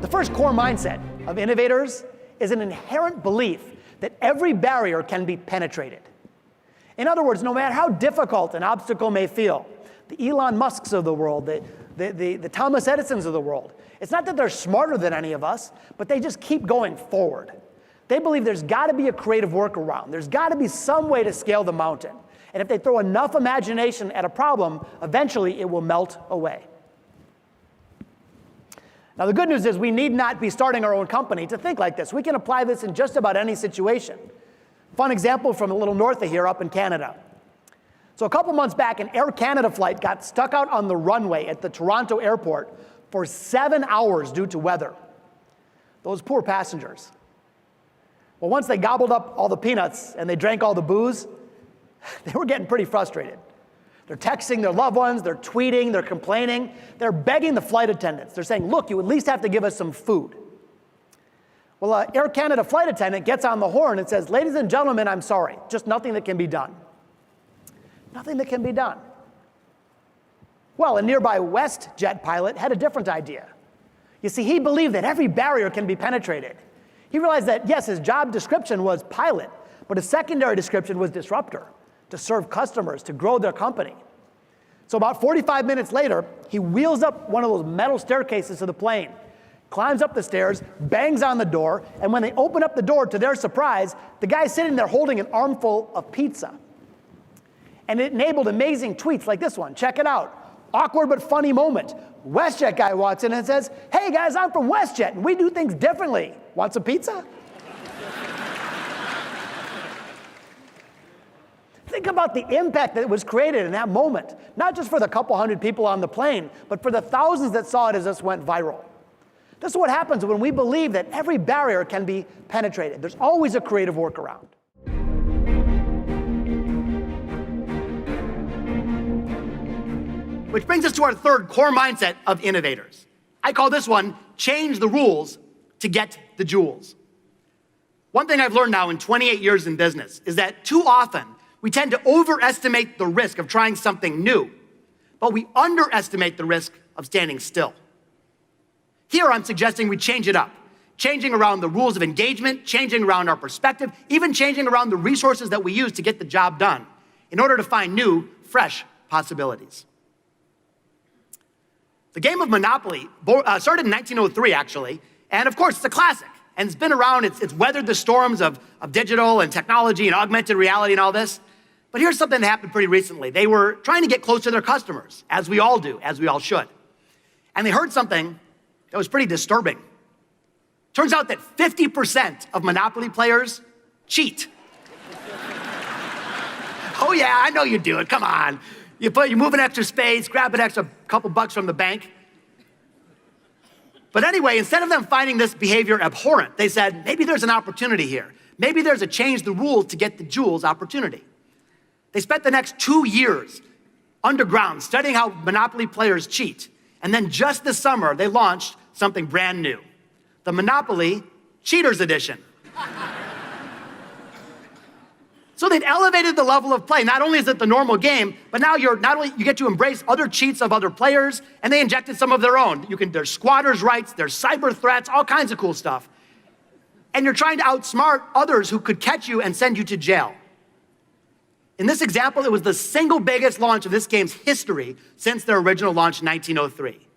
The first core mindset of innovators is an inherent belief that every barrier can be penetrated. In other words, no matter how difficult an obstacle may feel, the Elon Musks of the world, the Thomas Edisons of the world, it's not that they're smarter than any of us, but they just keep going forward. They believe there's got to be a creative workaround. There's got to be some way to scale the mountain. And if they throw enough imagination at a problem, eventually it will melt away. Now, the good news is we need not be starting our own company to think like this. We can apply this in just about any situation. Fun example from a little north of here up in Canada. So a couple months back, an Air Canada flight got stuck out on the runway at the Toronto airport for 7 hours due to weather. Those poor passengers. Well, once they gobbled up all the peanuts and they drank all the booze, they were getting pretty frustrated. They're texting their loved ones, they're tweeting, they're complaining, they're begging the flight attendants. They're saying, look, you at least have to give us some food. Well, an Air Canada flight attendant gets on the horn and says, ladies and gentlemen, I'm sorry, just nothing that can be done. Nothing that can be done. Well, a nearby WestJet pilot had a different idea. You see, he believed that every barrier can be penetrated. He realized that, yes, his job description was pilot, but his secondary description was disruptor, to serve customers, to grow their company. So about 45 minutes later, he wheels up one of those metal staircases to the plane, climbs up the stairs, bangs on the door, and when they open up the door, to their surprise, the guy's sitting there holding an armful of pizza. And it enabled amazing tweets like this one. Check it out. Awkward but funny moment. WestJet guy walks in and says, hey guys, I'm from WestJet, and we do things differently. Want some pizza? Think about the impact that was created in that moment, not just for the couple hundred people on the plane, but for the thousands that saw it as this went viral. This is what happens when we believe that every barrier can be penetrated. There's always a creative workaround. Which brings us to our third core mindset of innovators. I call this one, change the rules to get the jewels. One thing I've learned now in 28 years in business is that too often we tend to overestimate the risk of trying something new, but we underestimate the risk of standing still. Here I'm suggesting we change it up, changing around the rules of engagement, changing around our perspective, even changing around the resources that we use to get the job done in order to find new, fresh possibilities. The game of Monopoly started in 1903, actually, and of course, it's a classic, and it's been around, it's weathered the storms of digital and technology and augmented reality and all this. But here's something that happened pretty recently. They were trying to get close to their customers, as we all do, as we all should. And they heard something that was pretty disturbing. Turns out that 50% of Monopoly players cheat. Oh yeah, I know you do it, come on. You move an extra space, grab an extra couple bucks from the bank. But anyway, instead of them finding this behavior abhorrent, they said, maybe there's an opportunity here. Maybe there's a change the rules to get the jewels opportunity. They spent the next 2 years underground studying how Monopoly players cheat. And then just this summer, they launched something brand new, the Monopoly Cheaters Edition. So they've elevated the level of play. Not only is it the normal game, but now you get to embrace other cheats of other players, and they injected some of their own. There's squatters' rights, there's cyber threats, all kinds of cool stuff. And you're trying to outsmart others who could catch you and send you to jail. In this example, it was the single biggest launch of this game's history since their original launch in 1903.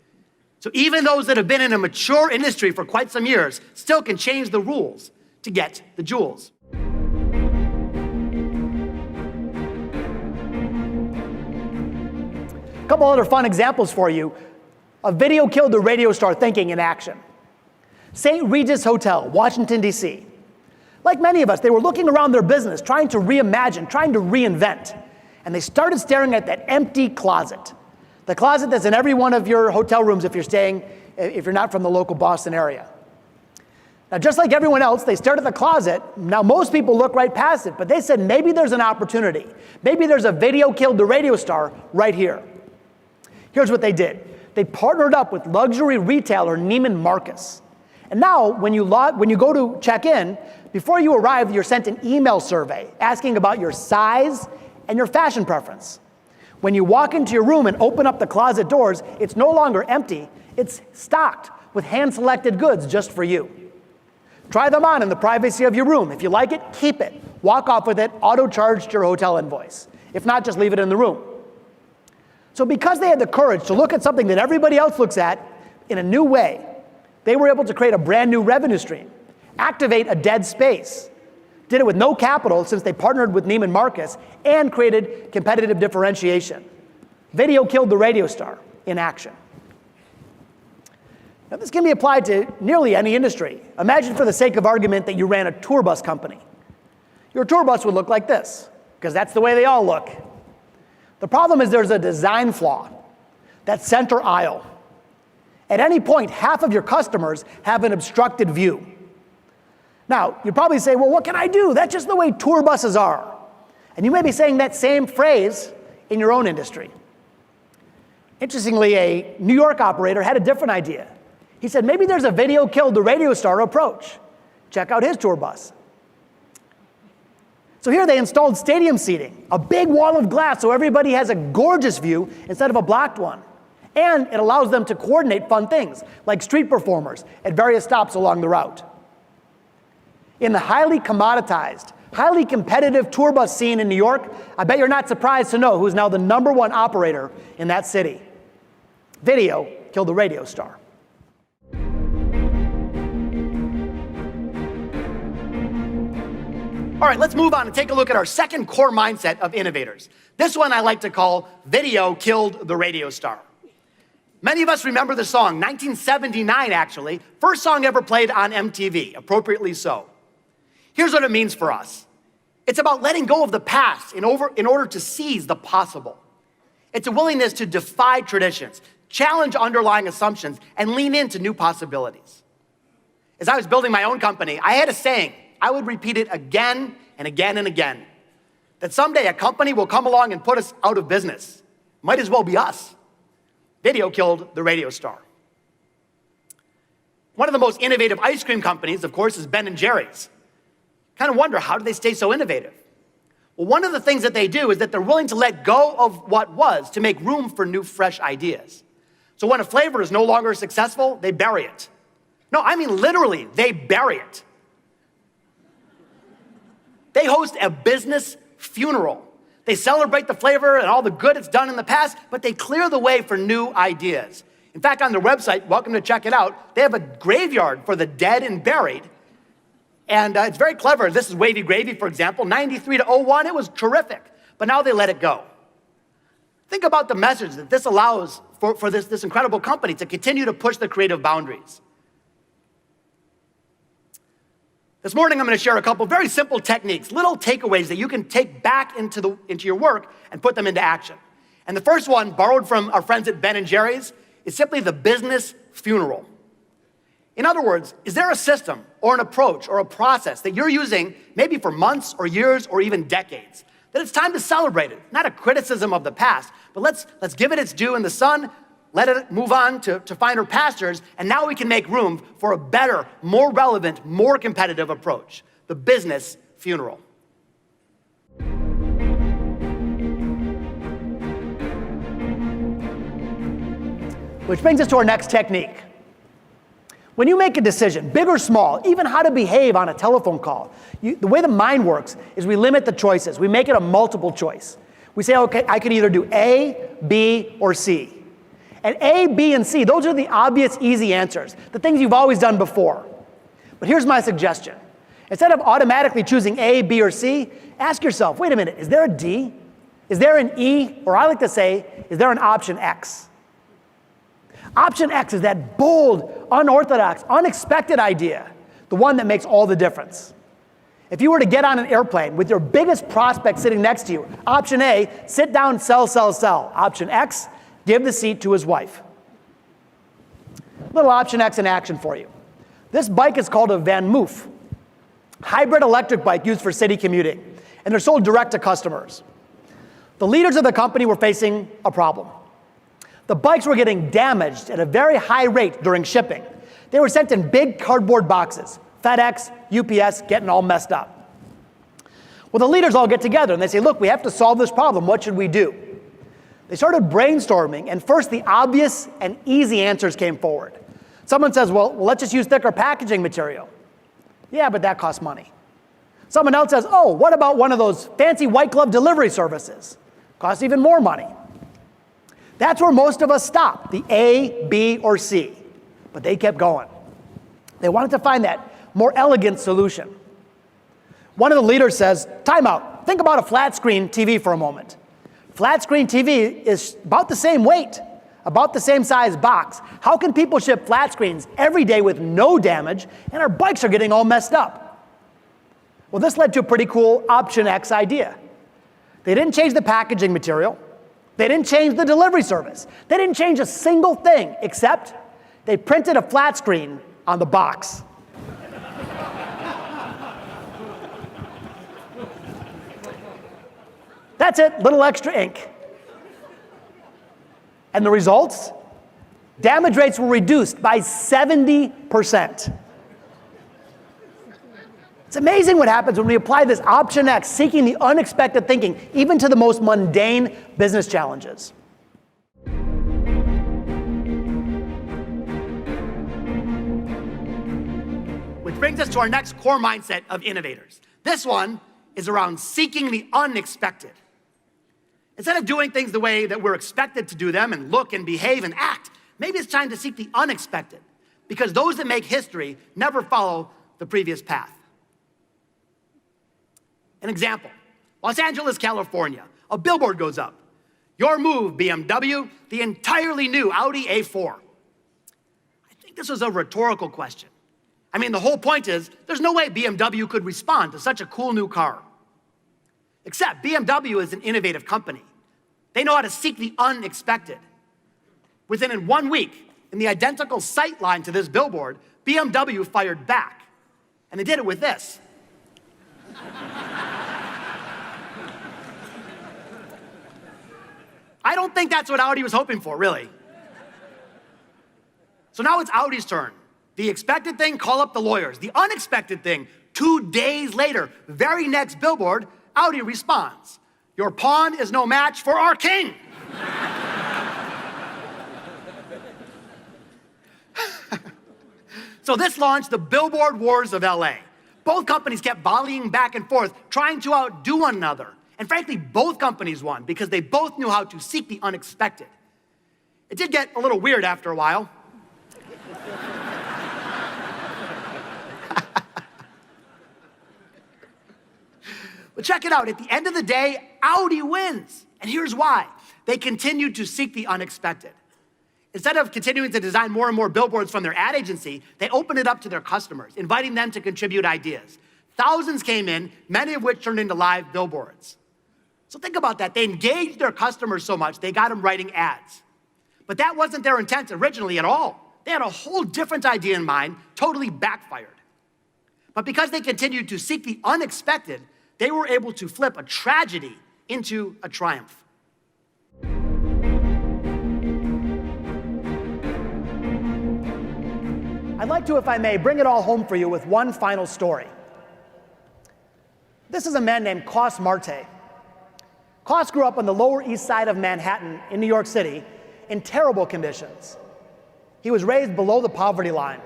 So even those that have been in a mature industry for quite some years still can change the rules to get the jewels. A couple other fun examples for you. A video killed the radio star thinking in action. St. Regis Hotel, Washington, D.C. Like many of us, they were looking around their business, trying to reimagine, trying to reinvent. And they started staring at that empty closet. The closet that's in every one of your hotel rooms if you're not from the local Boston area. Now, just like everyone else, they stared at the closet. Now, most people look right past it, but they said, maybe there's an opportunity. Maybe there's a video killed the radio star right here. Here's what they did. They partnered up with luxury retailer Neiman Marcus. And now, when you go to check in, before you arrive, you're sent an email survey asking about your size and your fashion preference. When you walk into your room and open up the closet doors, it's no longer empty, it's stocked with hand-selected goods just for you. Try them on in the privacy of your room. If you like it, keep it. Walk off with it, auto-charged your hotel invoice. If not, just leave it in the room. So because they had the courage to look at something that everybody else looks at in a new way, they were able to create a brand new revenue stream, activate a dead space, did it with no capital since they partnered with Neiman Marcus, and created competitive differentiation. Video killed the radio star in action. Now, this can be applied to nearly any industry. Imagine, for the sake of argument, that you ran a tour bus company. Your tour bus would look like this, because that's the way they all look. The problem is there's a design flaw. That center aisle. At any point, half of your customers have an obstructed view. Now, you'd probably say, well, what can I do? That's just the way tour buses are. And you may be saying that same phrase in your own industry. Interestingly, a New York operator had a different idea. He said, maybe there's a video killed the radio star approach. Check out his tour bus. So here they installed stadium seating, a big wall of glass so everybody has a gorgeous view instead of a blocked one. And it allows them to coordinate fun things, like street performers at various stops along the route. In the highly commoditized, highly competitive tour bus scene in New York, I bet you're not surprised to know who's now the #1 operator in that city. Video killed the radio star. All right, let's move on and take a look at our second core mindset of innovators. This one I like to call video killed the radio star. Many of us remember the song, 1979 actually, first song ever played on MTV, appropriately so. Here's what it means for us. It's about letting go of the past in order to seize the possible. It's a willingness to defy traditions, challenge underlying assumptions, and lean into new possibilities. As I was building my own company, I had a saying. I would repeat it again and again and again, that someday a company will come along and put us out of business. Might as well be us. Video killed the radio star. One of the most innovative ice cream companies, of course, is Ben & Jerry's. Kind of wonder, how do they stay so innovative? Well, one of the things that they do is that they're willing to let go of what was to make room for new, fresh ideas. So when a flavor is no longer successful, they bury it. No, I mean literally, they bury it. They host a business funeral. They celebrate the flavor and all the good it's done in the past, but they clear the way for new ideas. In fact, on their website, welcome to check it out, they have a graveyard for the dead and buried. And it's very clever. This is Wavy Gravy, for example. 93 to 01, it was terrific. But now they let it go. Think about the message that this allows for this incredible company to continue to push the creative boundaries. This morning, I'm going to share a couple very simple techniques, little takeaways that you can take back into your work and put them into action. And the first one, borrowed from our friends at Ben & Jerry's, is simply the business funeral. In other words, is there a system or an approach or a process that you're using maybe for months or years or even decades, that it's time to celebrate it? Not a criticism of the past, but let's give it its due in the sun, let it move on to finer pastures, and now we can make room for a better, more relevant, more competitive approach, the business funeral. Which brings us to our next technique. When you make a decision, big or small, even how to behave on a telephone call, the way the mind works is we limit the choices. We make it a multiple choice. We say, okay, I can either do A, B, or C. And A, B, and C, those are the obvious, easy answers, the things you've always done before. But here's my suggestion. Instead of automatically choosing A, B, or C, ask yourself, wait a minute, is there a D? Is there an E? Or I like to say, is there an option X? Option X is that bold, unorthodox, unexpected idea, the one that makes all the difference. If you were to get on an airplane with your biggest prospect sitting next to you, option A, sit down, sell, sell, sell. Option X, give the seat to his wife. Little option X in action for you. This bike is called a Van Moof, hybrid electric bike used for city commuting, and they're sold direct to customers. The leaders of the company were facing a problem. The bikes were getting damaged at a very high rate during shipping. They were sent in big cardboard boxes, FedEx, UPS, getting all messed up. Well, the leaders all get together and they say, look, we have to solve this problem. What should we do? They started brainstorming, and first the obvious and easy answers came forward. Someone says, well, let's just use thicker packaging material. Yeah, but that costs money. Someone else says, oh, what about one of those fancy white glove delivery services? Costs even more money. That's where most of us stop, the A, B, or C. But they kept going. They wanted to find that more elegant solution. One of the leaders says, time out. Think about a flat screen TV for a moment. Flat screen TV is about the same weight, about the same size box. How can people ship flat screens every day with no damage, and our bikes are getting all messed up? Well, this led to a pretty cool Option X idea. They didn't change the packaging material. They didn't change the delivery service. They didn't change a single thing, except they printed a flat screen on the box. That's it, little extra ink. And the results? Damage rates were reduced by 70%. It's amazing what happens when we apply this Option X, seeking the unexpected thinking, even to the most mundane business challenges. Which brings us to our next core mindset of innovators. This one is around seeking the unexpected. Instead of doing things the way that we're expected to do them and look and behave and act, maybe it's time to seek the unexpected, because those that make history never follow the previous path. An example, Los Angeles, California, a billboard goes up. Your move, BMW, the entirely new Audi A4. I think this was a rhetorical question. I mean, the whole point is, there's no way BMW could respond to such a cool new car. Except BMW is an innovative company. They know how to seek the unexpected. Within 1 week, in the identical sight line to this billboard, BMW fired back. And they did it with this. I don't think that's what Audi was hoping for, really. So now it's Audi's turn. The expected thing, call up the lawyers. The unexpected thing, 2 days later, very next billboard, Audi responds, your pawn is no match for our king. So this launched the billboard wars of LA. Both companies kept volleying back and forth, trying to outdo one another. And frankly, both companies won because they both knew how to seek the unexpected. It did get a little weird after a while. But check it out, at the end of the day, Audi wins. And here's why. They continued to seek the unexpected. Instead of continuing to design more and more billboards from their ad agency, they opened it up to their customers, inviting them to contribute ideas. Thousands came in, many of which turned into live billboards. So think about that. They engaged their customers so much, they got them writing ads. But that wasn't their intent originally at all. They had a whole different idea in mind, totally backfired. But because they continued to seek the unexpected, they were able to flip a tragedy into a triumph. I'd like to, if I may, bring it all home for you with one final story. This is a man named Kos Marte. Kos grew up on the Lower East Side of Manhattan in New York City in terrible conditions. He was raised below the poverty line.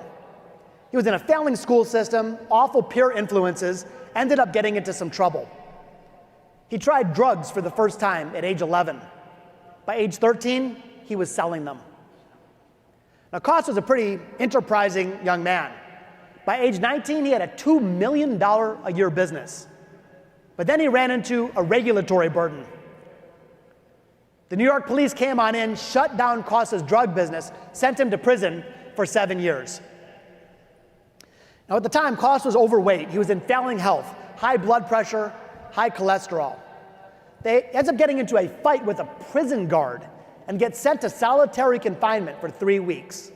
He was in a failing school system, awful peer influences, ended up getting into some trouble. He tried drugs for the first time at age 11. By age 13, he was selling them. Now, Kos was a pretty enterprising young man. By age 19, he had a $2 million a year business. But then he ran into a regulatory burden. The New York police came on in, shut down Kos's drug business, sent him to prison for 7 years. Now, at the time, Kos was overweight. He was in failing health, high blood pressure, high cholesterol. They ends up getting into a fight with a prison guard and get sent to solitary confinement for 3 weeks.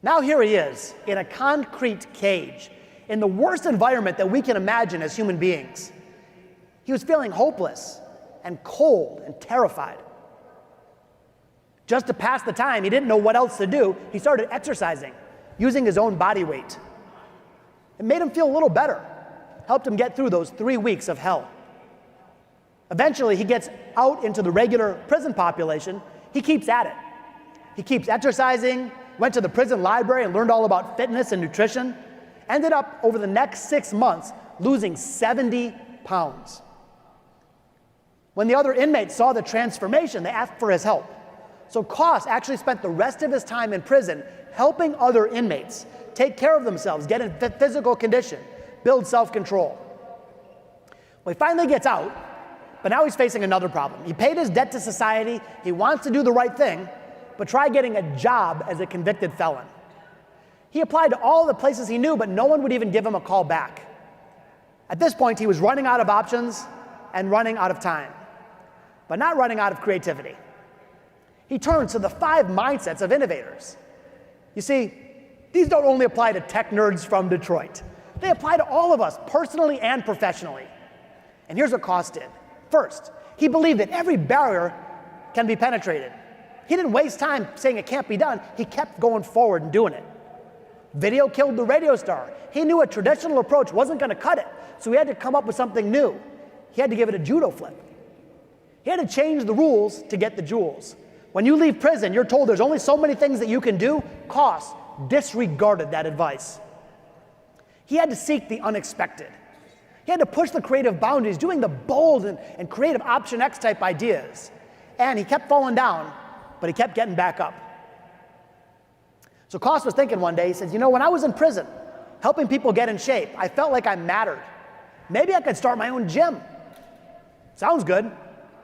Now here he is in a concrete cage in the worst environment that we can imagine as human beings. He was feeling hopeless and cold and terrified. Just to pass the time, he didn't know what else to do. He started exercising, using his own body weight. It made him feel a little better, helped him get through those 3 weeks of hell. Eventually, he gets out into the regular prison population. He keeps at it. He keeps exercising, went to the prison library and learned all about fitness and nutrition, ended up over the next 6 months losing 70 pounds. When the other inmates saw the transformation, they asked for his help. So Koss actually spent the rest of his time in prison helping other inmates take care of themselves, get in physical condition, build self-control. Well, he finally gets out, but now he's facing another problem. He paid his debt to society, he wants to do the right thing, but try getting a job as a convicted felon. He applied to all the places he knew, but no one would even give him a call back. At this point, he was running out of options and running out of time, but not running out of creativity. He turns to the 5 mindsets of innovators. You see, these don't only apply to tech nerds from Detroit. They apply to all of us, personally and professionally. And here's what Koss did. First, he believed that every barrier can be penetrated. He didn't waste time saying it can't be done. He kept going forward and doing it. Video killed the radio star. He knew a traditional approach wasn't going to cut it, so he had to come up with something new. He had to give it a judo flip. He had to change the rules to get the jewels. When you leave prison, you're told there's only so many things that you can do. Koss disregarded that advice. He had to seek the unexpected. He had to push the creative boundaries, doing the bold and creative Option X type ideas. And he kept falling down, but he kept getting back up. So Koss was thinking one day, he says, you know, when I was in prison, helping people get in shape, I felt like I mattered. Maybe I could start my own gym. Sounds good.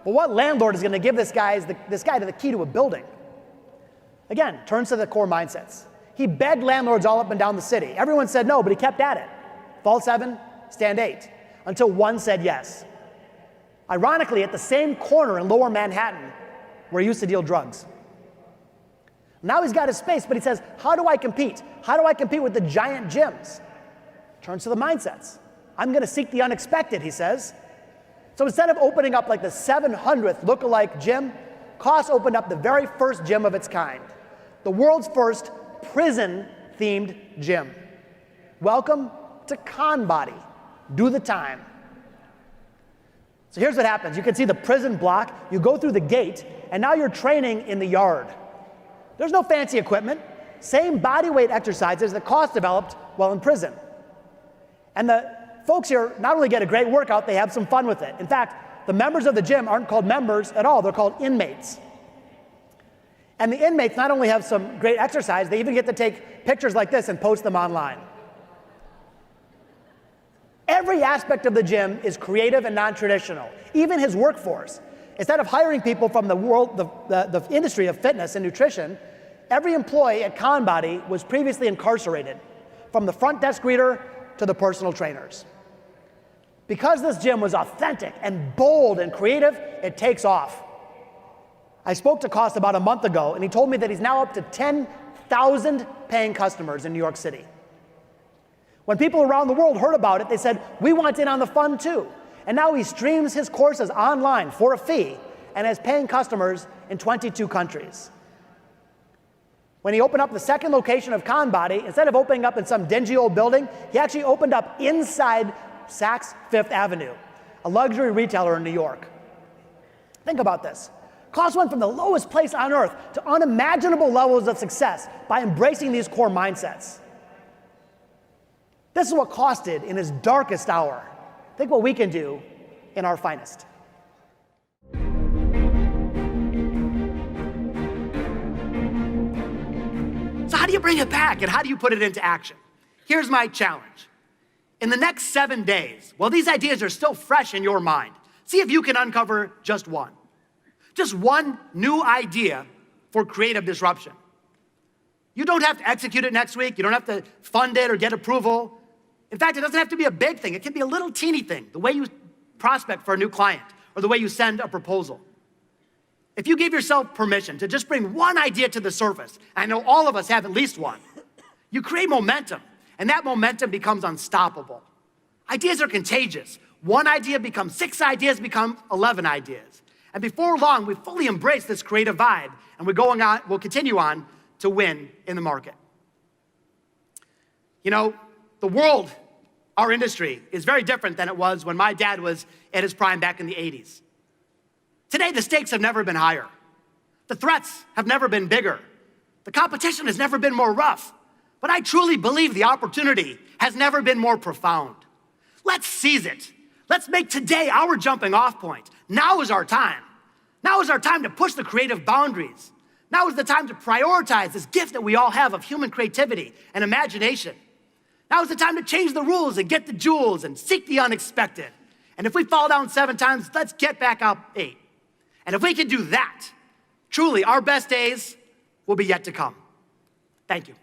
But what landlord is going to give this guy the key to a building? Again, turns to the core mindsets. He begged landlords all up and down the city. Everyone said no, but he kept at it. Fall 7, stand 8, until one said yes. Ironically, at the same corner in Lower Manhattan where he used to deal drugs. Now he's got his space, but he says, how do I compete? How do I compete with the giant gyms? Turns to the mindsets. I'm going to seek the unexpected, he says. So instead of opening up like the 700th lookalike gym, Koss opened up the very first gym of its kind, the world's first prison-themed gym. Welcome to Conbody. Do the time. So here's what happens. You can see the prison block. You go through the gate, and now you're training in the yard. There's no fancy equipment. Same body weight exercises that Koss developed while in prison. And the folks here not only get a great workout, they have some fun with it. In fact, the members of the gym aren't called members at all. They're called inmates. And the inmates not only have some great exercise, they even get to take pictures like this and post them online. Every aspect of the gym is creative and non-traditional, even his workforce. Instead of hiring people from the industry of fitness and nutrition, every employee at Conbody was previously incarcerated, from the front desk greeter to the personal trainers. Because this gym was authentic and bold and creative, it takes off. I spoke to Koss about a month ago, and he told me that he's now up to 10,000 paying customers in New York City. When people around the world heard about it, they said, we want in on the fun too. And now he streams his courses online for a fee and has paying customers in 22 countries. When he opened up the second location of Conbody, instead of opening up in some dingy old building, he actually opened up inside Saks Fifth Avenue, a luxury retailer in New York. Think about this. Koss went from the lowest place on earth to unimaginable levels of success by embracing these core mindsets. This is what Koss did in his darkest hour. Think what we can do in our finest. So how do you bring it back and how do you put it into action? Here's my challenge. In the next 7 days, while these ideas are still fresh in your mind, see if you can uncover just one. Just one new idea for creative disruption. You don't have to execute it next week. You don't have to fund it or get approval. In fact, it doesn't have to be a big thing. It can be a little teeny thing, the way you prospect for a new client or the way you send a proposal. If you give yourself permission to just bring one idea to the surface, and I know all of us have at least one, you create momentum, and that momentum becomes unstoppable. Ideas are contagious. One idea becomes 6 ideas, become 11 ideas. And before long, we fully embrace this creative vibe, and we'll continue on to win in the market. You know, the world, our industry, is very different than it was when my dad was at his prime back in the 80s. Today, the stakes have never been higher. The threats have never been bigger. The The competition has never been more rough, but I truly believe the opportunity has never been more profound. Let's seize it. Let's make today our jumping off point. Now is our time. Now is our time to push the creative boundaries. Now is the time to prioritize this gift that we all have of human creativity and imagination. Now is the time to change the rules and get the jewels and seek the unexpected. And if we fall down 7 times, let's get back up 8. And if we can do that, truly our best days will be yet to come. Thank you.